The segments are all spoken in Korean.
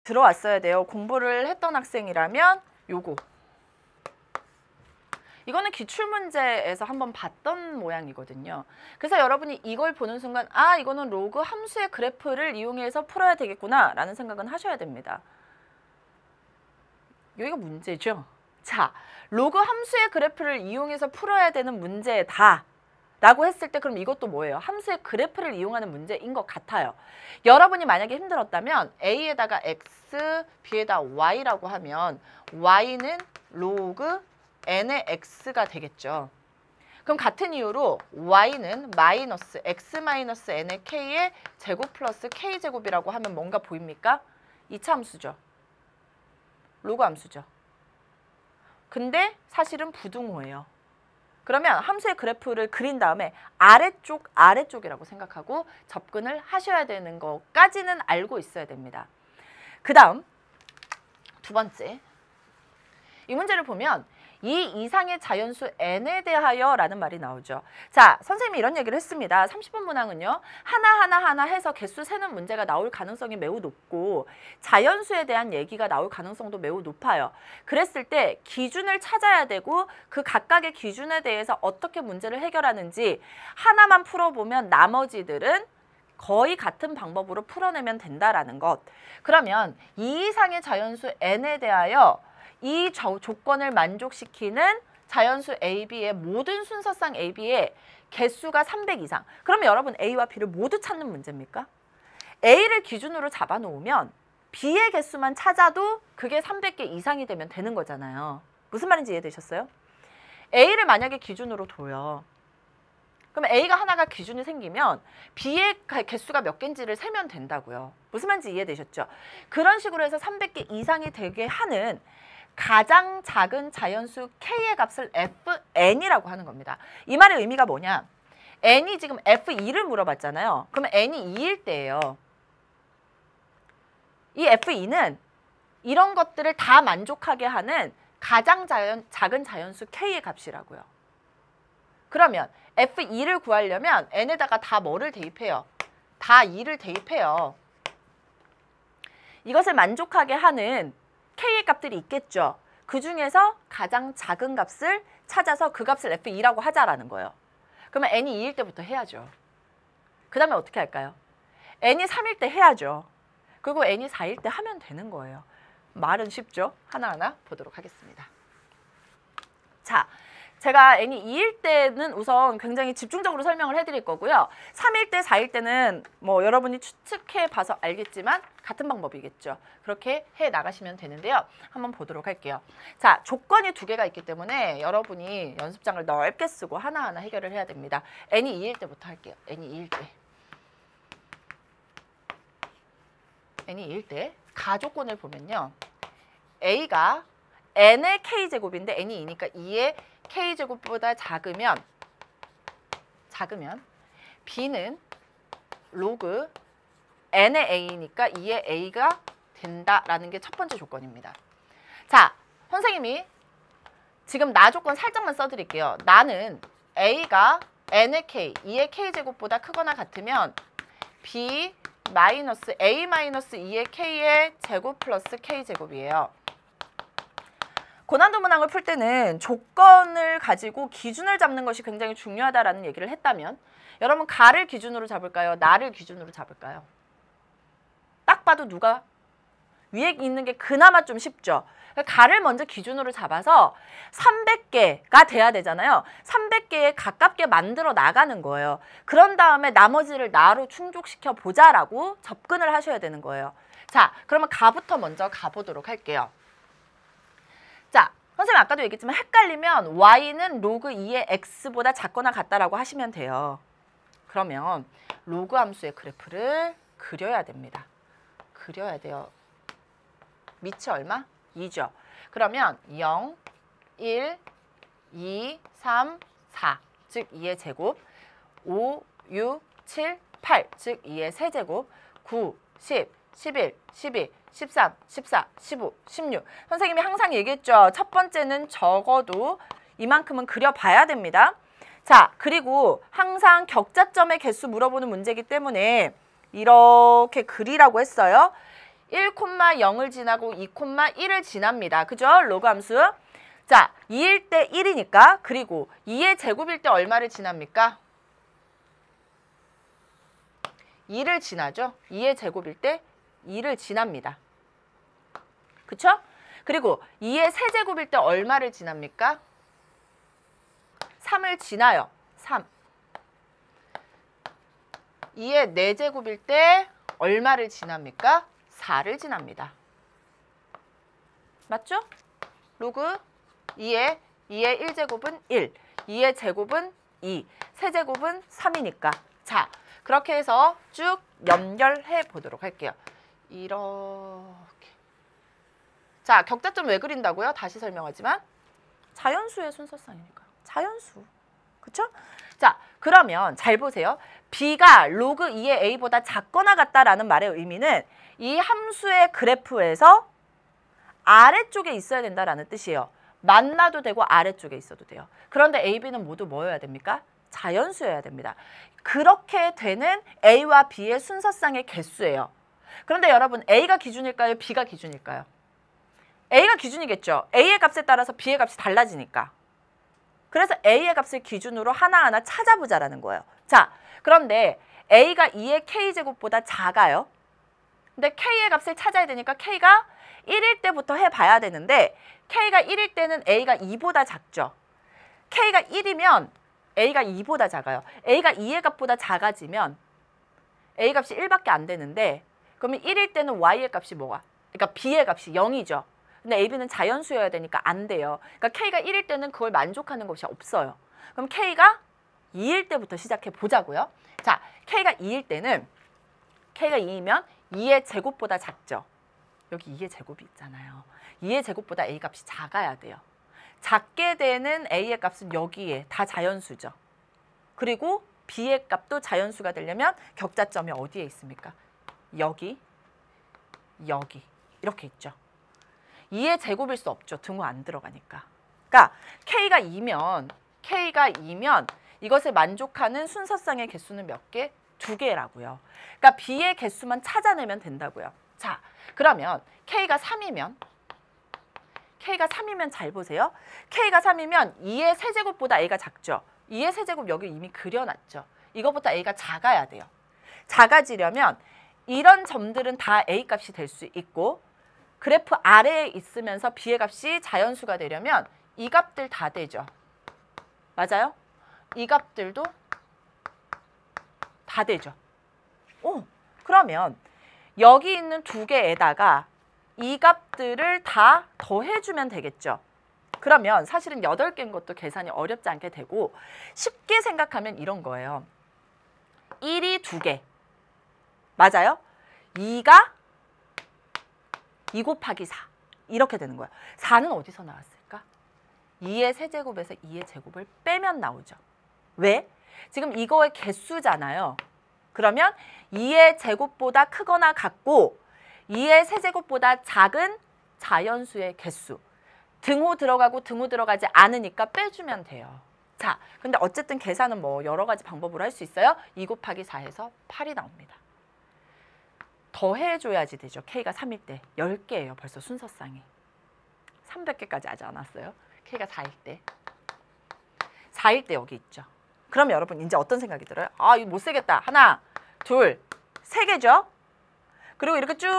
들어왔어야 돼요. 공부를 했던 학생이라면 요거. 이거는 기출문제에서 한번 봤던 모양이거든요. 그래서 여러분이 이걸 보는 순간 아 이거는 로그 함수의 그래프를 이용해서 풀어야 되겠구나 라는 생각은 하셔야 됩니다. 여기가 문제죠. 자, 로그 함수의 그래프를 이용해서 풀어야 되는 문제다 라고 했을 때 그럼 이것도 뭐예요? 함수의 그래프를 이용하는 문제인 것 같아요. 여러분이 만약에 힘들었다면 A에다가 X, B에다 Y라고 하면 Y는 로그 n의 x가 되겠죠. 그럼 같은 이유로 y는 마이너스 x 마이너스 n의 k의 제곱 플러스 k제곱이라고 하면 뭔가 보입니까? 2차 함수죠. 로그 함수죠. 근데 사실은 부등호예요. 그러면 함수의 그래프를 그린 다음에 아래쪽이라고 생각하고 접근을 하셔야 되는 것까지는 알고 있어야 됩니다. 그 다음 두 번째. 이 문제를 보면 이 이상의 자연수 n에 대하여 라는 말이 나오죠. 자, 선생님이 이런 얘기를 했습니다. 30번 문항은요. 하나하나 해서 개수 세는 문제가 나올 가능성이 매우 높고 자연수에 대한 얘기가 나올 가능성도 매우 높아요. 그랬을 때 기준을 찾아야 되고 그 각각의 기준에 대해서 어떻게 문제를 해결하는지 하나만 풀어보면 나머지들은 거의 같은 방법으로 풀어내면 된다라는 것. 그러면 이 이상의 자연수 n에 대하여 이 조건을 만족시키는 자연수 AB의 모든 순서상 AB의 개수가 300 이상. 그러면 여러분 A와 B를 모두 찾는 문제입니까? A를 기준으로 잡아놓으면 B의 개수만 찾아도 그게 300개 이상이 되면 되는 거잖아요. 무슨 말인지 이해되셨어요? A를 만약에 기준으로 둬요. 그러면 A가 하나가 기준이 생기면 B의 개수가 몇 개인지를 세면 된다고요. 무슨 말인지 이해되셨죠? 그런 식으로 해서 300개 이상이 되게 하는 가장 작은 자연수 K의 값을 Fn이라고 하는 겁니다. 이 말의 의미가 뭐냐? N이 지금 F2를 물어봤잖아요. 그러면 N이 2일 때예요. 이 F2는 이런 것들을 다 만족하게 하는 가장 작은 자연수 K의 값이라고요. 그러면 F2를 구하려면 N에다가 다 뭐를 대입해요? 다 2를 대입해요. 이것을 만족하게 하는 K의 값들이 있겠죠. 그 중에서 가장 작은 값을 찾아서 그 값을 F2라고 하자라는 거예요. 그러면 N이 2일 때부터 해야죠. 그 다음에 어떻게 할까요? N이 3일 때 해야죠. 그리고 N이 4일 때 하면 되는 거예요. 말은 쉽죠? 하나하나 보도록 하겠습니다. 자, 제가 N이 2일 때는 우선 굉장히 집중적으로 설명을 해드릴 거고요. 3일 때, 4일 때는 뭐 여러분이 추측해 봐서 알겠지만 같은 방법이겠죠. 그렇게 해 나가시면 되는데요. 한번 보도록 할게요. 자, 조건이 두 개가 있기 때문에 여러분이 연습장을 넓게 쓰고 하나하나 해결을 해야 됩니다. N이 2일 때부터 할게요. N이 2일 때. N이 2일 때 가조건을 보면요. A가 N의 K제곱인데 N이 2니까 2의 K제곱보다 작으면 B는 로그 N의 A니까 2의 A가 된다라는 게 첫 번째 조건입니다. 자, 선생님이 지금 나 조건 살짝만 써드릴게요. 나는 A가 N의 K, 2의 K제곱보다 크거나 같으면 B 마이너스 A 마이너스 2의 K의 제곱 플러스 K제곱이에요. 고난도 문항을 풀 때는 조건을 가지고 기준을 잡는 것이 굉장히 중요하다라는 얘기를 했다면 여러분 가를 기준으로 잡을까요? 나를 기준으로 잡을까요? 딱 봐도 누가? 위에 있는 게 그나마 좀 쉽죠. 가를 먼저 기준으로 잡아서 300개가 돼야 되잖아요. 300개에 가깝게 만들어 나가는 거예요. 그런 다음에 나머지를 나로 충족시켜 보자라고 접근을 하셔야 되는 거예요. 자, 그러면 가부터 먼저 가보도록 할게요. 자, 선생님 아까도 얘기했지만 헷갈리면 y는 로그 2의 x보다 작거나 같다라고 하시면 돼요. 그러면 로그 함수의 그래프를 그려야 됩니다. 그려야 돼요. 밑이 얼마? 2죠. 그러면 0, 1, 2, 3, 4, 즉 2의 제곱, 5, 6, 7, 8, 즉 2의 세제곱, 9, 10, 11, 12, 13, 14, 15, 16. 선생님이 항상 얘기했죠. 첫 번째는 적어도 이만큼은 그려봐야 됩니다. 자, 그리고 항상 격자점의 개수 물어보는 문제이기 때문에 이렇게 그리라고 했어요. 1,0을 지나고 2,1을 지납니다. 그죠? 로그 함수. 자, 2일 때 1이니까 그리고 2의 제곱일 때 얼마를 지납니까? 2를 지나죠. 2의 제곱일 때 2를 지납니다. 그쵸? 그리고 2의 세제곱일 때 얼마를 지납니까? 3을 지나요. 3. 2의 4제곱일 때 얼마를 지납니까? 4를 지납니다. 맞죠? 로그 2의 1제곱은 1, 2의 제곱은 2, 세제곱은 3이니까. 자, 그렇게 해서 쭉 연결해 보도록 할게요. 이렇게. 자, 격자점 왜 그린다고요? 다시 설명하지만 자연수의 순서상이니까. 자연수. 그쵸? 자, 그러면 잘 보세요. b가 로그 2의 a보다 작거나 같다라는 말의 의미는 이 함수의 그래프에서 아래쪽에 있어야 된다라는 뜻이에요. 만나도 되고 아래쪽에 있어도 돼요. 그런데 a, b는 모두 뭐여야 됩니까? 자연수여야 됩니다. 그렇게 되는 a와 b의 순서상의 개수예요. 그런데 여러분 a가 기준일까요? b가 기준일까요? a가 기준이겠죠. a의 값에 따라서 b의 값이 달라지니까. 그래서 a의 값을 기준으로 하나하나 찾아보자라는 거예요. 자, 그런데 a가 2의 k제곱보다 작아요. 근데 k의 값을 찾아야 되니까 k가 1일 때부터 해봐야 되는데 k가 1일 때는 a가 2보다 작죠. k가 1이면 a가 2보다 작아요. a가 2의 값보다 작아지면 a 값이 1밖에 안 되는데 그러면 1일 때는 y의 값이 뭐가? 그러니까 b의 값이 0이죠. 근데 a, b는 자연수여야 되니까 안 돼요. 그러니까 k가 1일 때는 그걸 만족하는 것이 없어요. 그럼 k가 2일 때부터 시작해 보자고요. 자, k가 2일 때는 k가 2이면 2의 제곱보다 작죠. 여기 2의 제곱이 있잖아요. 2의 제곱보다 a 값이 작아야 돼요. 작게 되는 a의 값은 여기에 다 자연수죠. 그리고 b의 값도 자연수가 되려면 격자점이 어디에 있습니까? 여기, 여기 이렇게 있죠. 2의 제곱일 수 없죠. 등호 안 들어가니까. 그러니까 k가 2면 이것을 만족하는 순서상의 개수는 몇 개? 2개라고요. 그러니까 b의 개수만 찾아내면 된다고요. 자, 그러면 k가 3이면 잘 보세요. k가 3이면 2의 세제곱보다 a가 작죠. 2의 세제곱 여기 이미 그려놨죠. 이거보다 a가 작아야 돼요. 작아지려면 이런 점들은 다 a 값이 될 수 있고 그래프 아래에 있으면서 b의 값이 자연수가 되려면 이 값들 다 되죠. 맞아요? 이 값들도 다 되죠. 그러면 여기 있는 2개에다가 이 값들을 다 더해주면 되겠죠. 그러면 사실은 8개인 것도 계산이 어렵지 않게 되고 쉽게 생각하면 이런 거예요. 1이 2개. 맞아요? 2가 2 곱하기 4. 이렇게 되는 거예요. 4는 어디서 나왔을까? 2의 세제곱에서 2의 제곱을 빼면 나오죠. 왜? 지금 이거의 개수잖아요. 그러면 2의 제곱보다 크거나 같고 2의 세제곱보다 작은 자연수의 개수. 등호 들어가고 등호 들어가지 않으니까 빼주면 돼요. 자, 근데 어쨌든 계산은 뭐 여러 가지 방법으로 할 수 있어요. 2 곱하기 4에서 8이 나옵니다. 더해줘야지 되죠. k가 3일 때. 10개예요. 벌써 순서상이. 300개까지 하지 않았어요. k가 4일 때. 4일 때 여기 있죠. 그럼 여러분 이제 어떤 생각이 들어요? 아, 이거 못 세겠다. 하나, 둘, 3개죠. 그리고 이렇게 쭉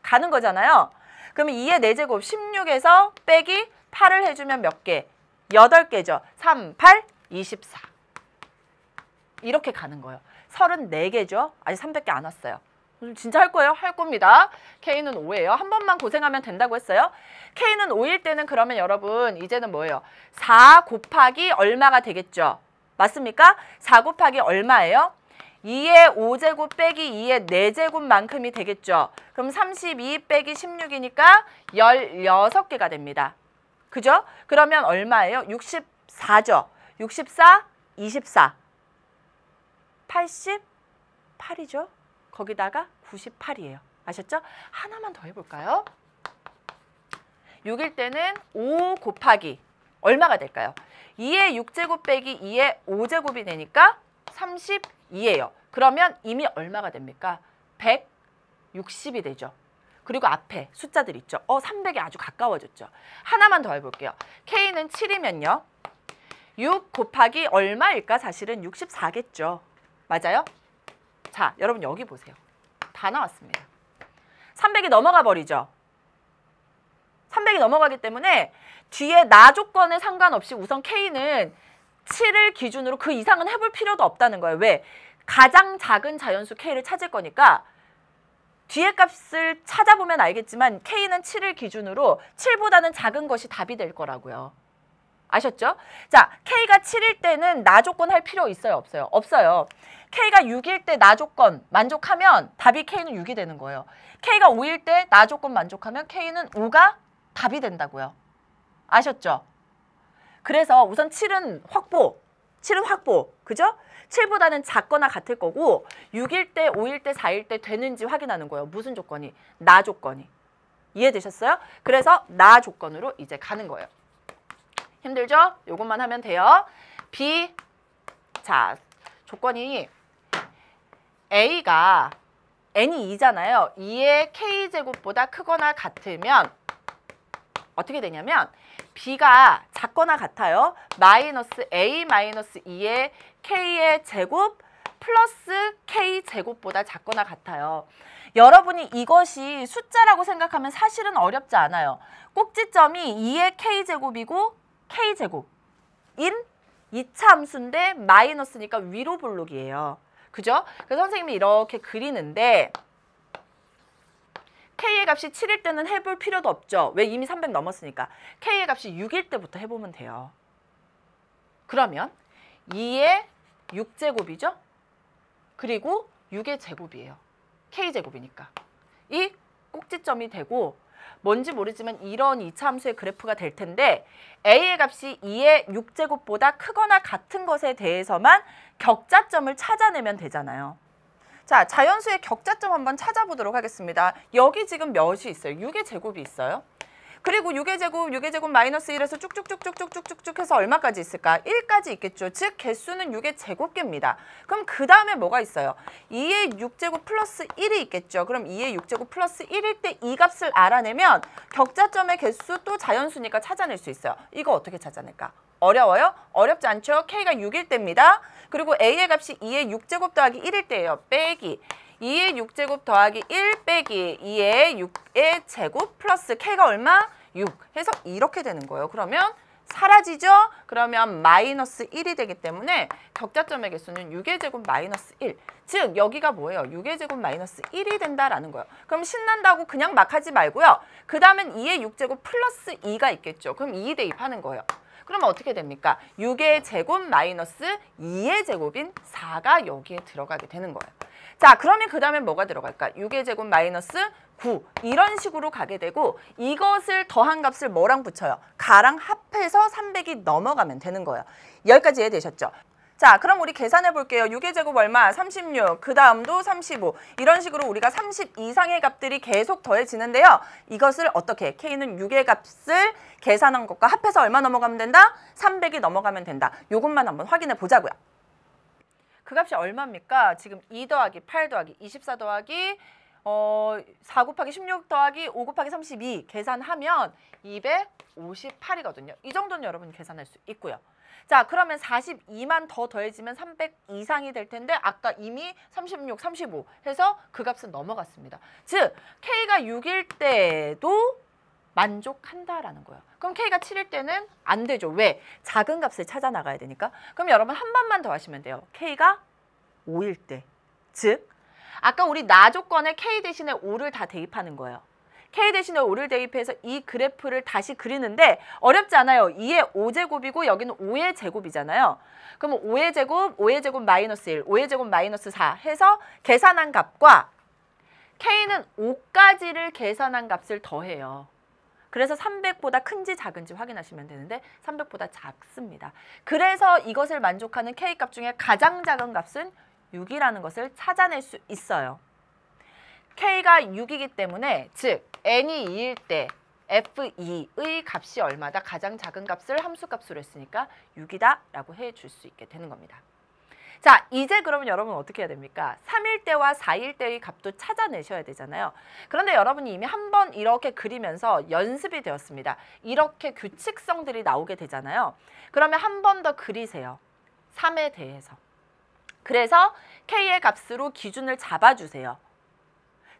가는 거잖아요. 그러면 2의 4제곱 16에서 빼기 8을 해주면 몇 개? 8개죠. 3, 8, 24. 이렇게 가는 거예요. 34개죠. 아직 300개 안 왔어요. 진짜 할 거예요? 할 겁니다. K는 5예요. 한 번만 고생하면 된다고 했어요. K는 5일 때는 그러면 여러분 이제는 뭐예요? 4 곱하기 얼마가 되겠죠? 맞습니까? 4 곱하기 얼마예요? 2의 5제곱 빼기 2의 4제곱만큼이 되겠죠. 그럼 32 빼기 16이니까 16개가 됩니다. 그죠? 그러면 얼마예요? 64죠. 64, 24. 88이죠. 거기다가 98이에요. 아셨죠? 하나만 더 해볼까요? 6일 때는 5 곱하기 얼마가 될까요? 2의 6제곱 빼기 2의 5제곱이 되니까 32예요. 그러면 이미 얼마가 됩니까? 160이 되죠. 그리고 앞에 숫자들 있죠. 300이 아주 가까워졌죠. 하나만 더 해볼게요. K는 7이면요. 6 곱하기 얼마일까? 사실은 64겠죠. 맞아요? 자, 여러분 여기 보세요. 다 나왔습니다. 300이 넘어가 버리죠. 300이 넘어가기 때문에 뒤에 나 조건에 상관없이 우선 K는 7을 기준으로 그 이상은 해볼 필요도 없다는 거예요. 왜? 가장 작은 자연수 K를 찾을 거니까 뒤에 값을 찾아보면 알겠지만 K는 7을 기준으로 7보다는 작은 것이 답이 될 거라고요. 아셨죠? 자, K가 7일 때는 나 조건 할 필요 있어요? 없어요? 없어요. K가 6일 때 나 조건 만족하면 답이 K는 6이 되는 거예요. K가 5일 때 나 조건 만족하면 K는 5가 답이 된다고요. 아셨죠? 그래서 우선 7은 확보. 그죠? 7보다는 작거나 같을 거고 6일 때, 5일 때, 4일 때 되는지 확인하는 거예요. 무슨 조건이? 나 조건이. 이해되셨어요? 그래서 나 조건으로 이제 가는 거예요. 힘들죠? 요것만 하면 돼요. B. 자, 조건이 A가 N이 2잖아요. 2의 K제곱보다 크거나 같으면 어떻게 되냐면 B가 작거나 같아요. 마이너스 A 마이너스 2의 K의 제곱 플러스 K제곱보다 작거나 같아요. 여러분이 이것이 숫자라고 생각하면 사실은 어렵지 않아요. 꼭지점이 2의 K제곱이고 K제곱인 2차 함수인데 마이너스니까 위로 볼록이에요. 그죠? 그래서 선생님이 이렇게 그리는데 K의 값이 7일 때는 해볼 필요도 없죠. 왜? 이미 300 넘었으니까. K의 값이 6일 때부터 해보면 돼요. 그러면 2의 6제곱이죠? 그리고 6의 제곱이에요. K제곱이니까. 이 꼭지점이 되고 뭔지 모르지만 이런 2차 함수의 그래프가 될 텐데 A의 값이 2의 6제곱보다 크거나 같은 것에 대해서만 격자점을 찾아내면 되잖아요. 자, 자연수의 격자점 한번 찾아보도록 하겠습니다. 여기 지금 몇이 있어요? 6의 제곱이 있어요. 그리고 6의 제곱 마이너스 1에서 쭉쭉쭉쭉쭉쭉쭉 해서 얼마까지 있을까? 1까지 있겠죠. 즉 개수는 6의 제곱개입니다. 그럼 그 다음에 뭐가 있어요? 2의 6제곱 플러스 1이 있겠죠. 그럼 2의 6제곱 플러스 1일 때 이 값을 알아내면 격자점의 개수 또 자연수니까 찾아낼 수 있어요. 이거 어떻게 찾아낼까? 어려워요? 어렵지 않죠? K가 6일 때입니다. 그리고 A의 값이 2의 6제곱 더하기 1일 때예요. 빼기 2의 6제곱 더하기 1 빼기 2의 6의 제곱 플러스 K가 얼마? 6 해서 이렇게 되는 거예요. 그러면 사라지죠? 그러면 마이너스 1이 되기 때문에 격자점의 개수는 6의 제곱 마이너스 1. 즉 여기가 뭐예요? 6의 제곱 마이너스 1이 된다라는 거예요. 그럼 신난다고 그냥 막 하지 말고요. 그 다음엔 2의 6제곱 플러스 2가 있겠죠. 그럼 2 대입하는 거예요. 그러면 어떻게 됩니까? 6의 제곱 마이너스 2의 제곱인 4가 여기에 들어가게 되는 거예요. 자, 그러면 그 다음에 뭐가 들어갈까? 6의 제곱 마이너스 9 이런 식으로 가게 되고 이것을 더한 값을 뭐랑 붙여요? 가랑 합해서 300이 넘어가면 되는 거예요. 여기까지 이해되셨죠? 자, 그럼 우리 계산해 볼게요. 6의 제곱 얼마? 36. 그 다음도 35. 이런 식으로 우리가 30 이상의 값들이 계속 더해지는데요. 이것을 어떻게? K는 6의 값을 계산한 것과 합해서 얼마 넘어가면 된다? 300이 넘어가면 된다. 요것만 한번 확인해 보자고요. 그 값이 얼마입니까? 지금 2 더하기 8 더하기 24 더하기 4 곱하기 16 더하기 5 곱하기 32 계산하면 258이거든요. 이 정도는 여러분 계산할 수 있고요. 자, 그러면 42만 더 더해지면 300 이상이 될 텐데 아까 이미 36, 35 해서 그 값은 넘어갔습니다. 즉 K가 6일 때도 만족한다라는 거예요. 그럼 K가 7일 때는 안 되죠. 왜? 작은 값을 찾아 나가야 되니까. 그럼 여러분 한 번만 더 하시면 돼요. K가 5일 때. 즉 아까 우리 나 조건에 K 대신에 5를 다 대입하는 거예요. K 대신에 5를 대입해서 이 그래프를 다시 그리는데 어렵지 않아요. 2의 5제곱이고 여기는 5의 제곱이잖아요. 그러면 5의 제곱 마이너스 1, 5의 제곱 마이너스 4 해서 계산한 값과 K는 5까지를 계산한 값을 더해요. 그래서 300보다 큰지 작은지 확인하시면 되는데 300보다 작습니다. 그래서 이것을 만족하는 K값 중에 가장 작은 값은 6이라는 것을 찾아낼 수 있어요. K가 6이기 때문에 즉 N이 2일 때 F2의 값이 얼마다? 가장 작은 값을 함수값으로 했으니까 6이다 라고 해줄 수 있게 되는 겁니다. 자, 이제 그러면 여러분 어떻게 해야 됩니까? 3일대와 4일대의 값도 찾아내셔야 되잖아요. 그런데 여러분이 이미 한 번 이렇게 그리면서 연습이 되었습니다. 이렇게 규칙성들이 나오게 되잖아요. 그러면 한 번 더 그리세요. 3에 대해서. 그래서 K의 값으로 기준을 잡아주세요.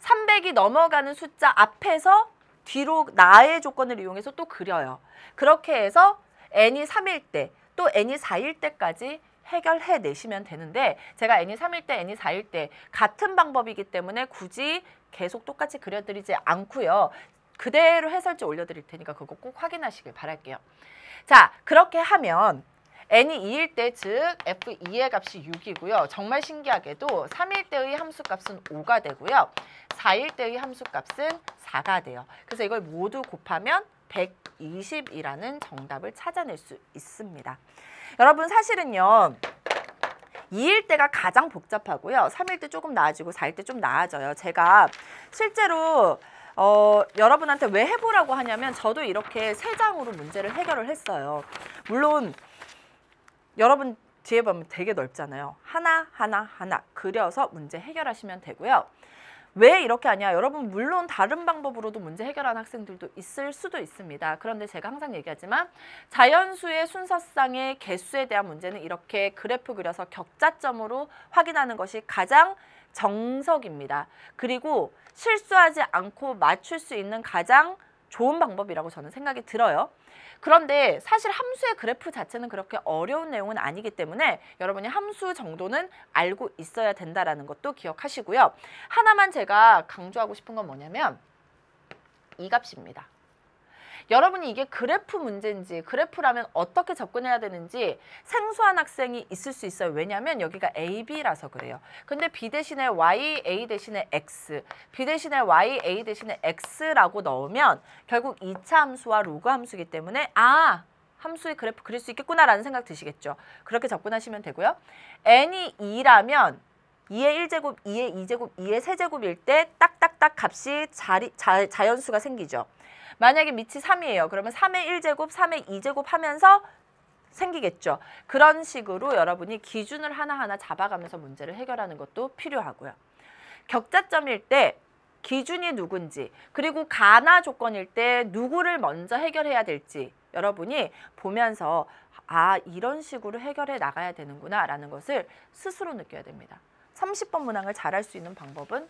300이 넘어가는 숫자 앞에서 뒤로 나의 조건을 이용해서 또 그려요. 그렇게 해서 n이 3일 때 또 n이 4일 때까지 해결해 내시면 되는데 제가 n이 3일 때, n이 4일 때 같은 방법이기 때문에 굳이 계속 똑같이 그려드리지 않고요. 그대로 해설지 올려드릴 테니까 그거 꼭 확인하시길 바랄게요. 자, 그렇게 하면 n이 2일 때, 즉 f2의 값이 6이고요. 정말 신기하게도 3일 때의 함수값은 5가 되고요. 4일 때의 함수값은 4가 돼요. 그래서 이걸 모두 곱하면 120이라는 정답을 찾아낼 수 있습니다. 여러분 사실은요. 2일 때가 가장 복잡하고요. 3일 때 조금 나아지고 4일 때 좀 나아져요. 제가 실제로 여러분한테 왜 해보라고 하냐면 저도 이렇게 3장으로 문제를 해결을 했어요. 물론 여러분 뒤에 보면 되게 넓잖아요. 하나 그려서 문제 해결하시면 되고요. 왜 이렇게 하냐? 여러분 물론 다른 방법으로도 문제 해결하는 학생들도 있을 수도 있습니다. 그런데 제가 항상 얘기하지만 자연수의 순서상의 개수에 대한 문제는 이렇게 그래프 그려서 격자점으로 확인하는 것이 가장 정석입니다. 그리고 실수하지 않고 맞출 수 있는 가장 좋은 방법이라고 저는 생각이 들어요. 그런데 사실 함수의 그래프 자체는 그렇게 어려운 내용은 아니기 때문에 여러분이 함수 정도는 알고 있어야 된다는 것도 기억하시고요. 하나만 제가 강조하고 싶은 건 뭐냐면 이 값입니다. 여러분이 이게 그래프 문제인지 그래프라면 어떻게 접근해야 되는지 생소한 학생이 있을 수 있어요. 왜냐하면 여기가 A, B라서 그래요. 근데 B 대신에 Y, A 대신에 X, B 대신에 Y, A 대신에 X라고 넣으면 결국 2차 함수와 로그 함수이기 때문에 함수의 그래프 그릴 수 있겠구나라는 생각 드시겠죠. 그렇게 접근하시면 되고요. n이 2라면 2의 1제곱, 2의 2제곱, 2의 세제곱일 때 딱딱딱 값이 자연수가 생기죠. 만약에 밑이 3이에요. 그러면 3의 1제곱, 3의 2제곱 하면서 생기겠죠. 그런 식으로 여러분이 기준을 하나하나 잡아가면서 문제를 해결하는 것도 필요하고요. 격자점일 때 기준이 누군지 그리고 가나 조건일 때 누구를 먼저 해결해야 될지 여러분이 보면서 이런 식으로 해결해 나가야 되는구나 라는 것을 스스로 느껴야 됩니다. 30번 문항을 잘할 수 있는 방법은